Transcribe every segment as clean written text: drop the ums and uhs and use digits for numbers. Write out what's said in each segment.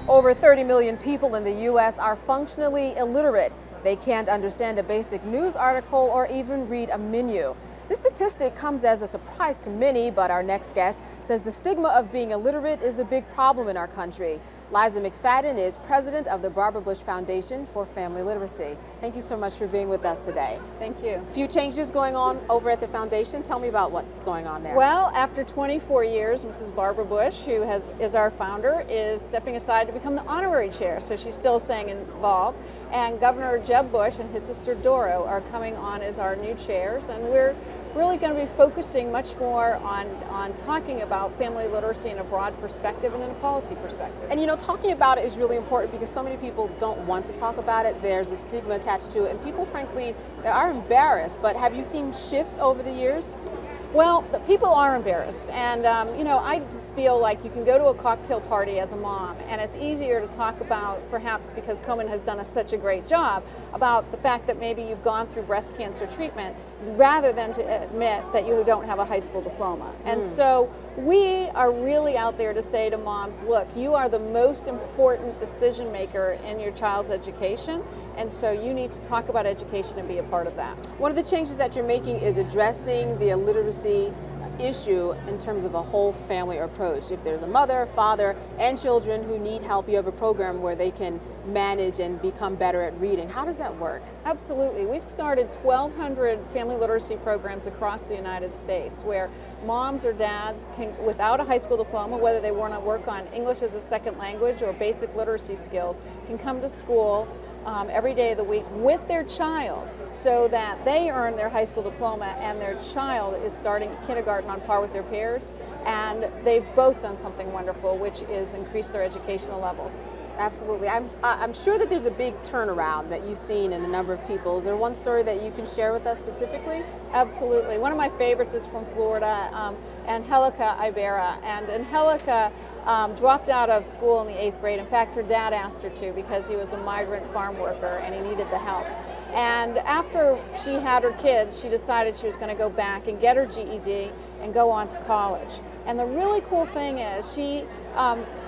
Over 30 million people in the U.S. are functionally illiterate. They can't understand a basic news article or even read a menu. This statistic comes as a surprise to many, but our next guest says the stigma of being illiterate is a big problem in our country. Liza McFadden is president of the Barbara Bush Foundation for Family Literacy. Thank you so much for being with us today. Thank you. A few changes going on over at the foundation. Tell me about what's going on there. Well, after 24 years, Mrs. Barbara Bush, who is our founder, is stepping aside to become the honorary chair, so she's still staying involved. And Governor Jeb Bush and his sister Doro are coming on as our new chairs, and we're really going to be focusing much more on talking about family literacy in a broad perspective and in a policy perspective. And you know, talking about it is really important because so many people don't want to talk about it. There's a stigma attached to it, and people, frankly, they are embarrassed. But have you seen shifts over the years? Well, the people are embarrassed, and you know, I feel like you can go to a cocktail party as a mom, and it's easier to talk about, perhaps because Komen has done such a great job, about the fact that maybe you've gone through breast cancer treatment, rather than to admit that you don't have a high school diploma. And so we are really out there to say to moms, look, you are the most important decision maker in your child's education, and so you need to talk about education and be a part of that. One of the changes that you're making is addressing the illiteracy issue in terms of a whole family approach. If there's a mother, father, and children who need help, you have a program where they can manage and become better at reading. How does that work? Absolutely. We've started 1,200 family literacy programs across the United States where moms or dads can, without a high school diploma, whether they want to work on English as a second language or basic literacy skills, can come to school every day of the week with their child so that they earn their high school diploma and their child is starting kindergarten on par with their peers, and they've both done something wonderful, which is increase their educational levels. Absolutely. I'm sure that there's a big turnaround that you've seen in the number of people. Is there one story that you can share with us specifically? Absolutely. One of my favorites is from Florida, Angelica Ibarra. And Angelica dropped out of school in the 8th grade. In fact, her dad asked her to because he was a migrant farm worker and he needed the help. And after she had her kids, she decided she was going to go back and get her GED and go on to college. And the really cool thing is she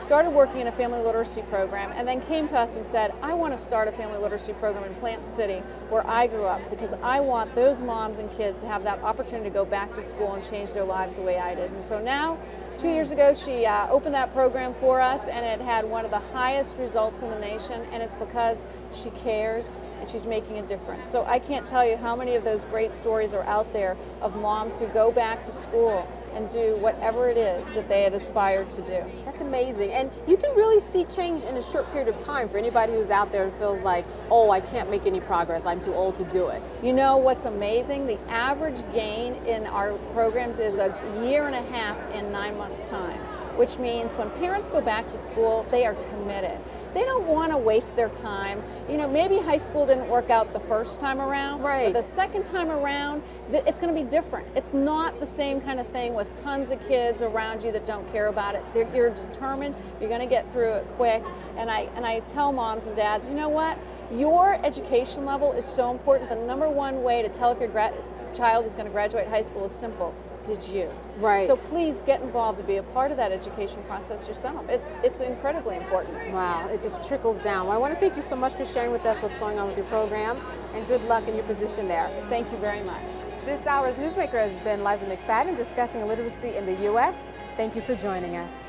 started working in a family literacy program and then came to us and said, I want to start a family literacy program in Plant City where I grew up because I want those moms and kids to have that opportunity to go back to school and change their lives the way I did. And so now, 2 years ago, she opened that program for us, and it had one of the highest results in the nation, and it's because she cares and she's making a difference. So I can't tell you how many of those great stories are out there of moms who go back to school and do whatever it is that they had aspired to do. That's amazing. And you can really see change in a short period of time for anybody who's out there and feels like, oh, I can't make any progress, I'm too old to do it. You know what's amazing? The average gain in our programs is a year and a half in 9 months' time, which means when parents go back to school, they are committed. They don't want to waste their time. You know, maybe high school didn't work out the first time around, right, but the second time around, it's going to be different. It's not the same kind of thing with tons of kids around you that don't care about it. You're determined, you're going to get through it quick. And I tell moms and dads, you know what? Your education level is so important. The #1 way to tell if your child is going to graduate high school is simple. Did you? Right. So please get involved to be a part of that education process yourself. It's incredibly important. Wow, it just trickles down. Well, I want to thank you so much for sharing with us what's going on with your program, and good luck in your position there. Thank you very much. This hour's newsmaker has been Liza McFadden discussing illiteracy in the U.S. Thank you for joining us.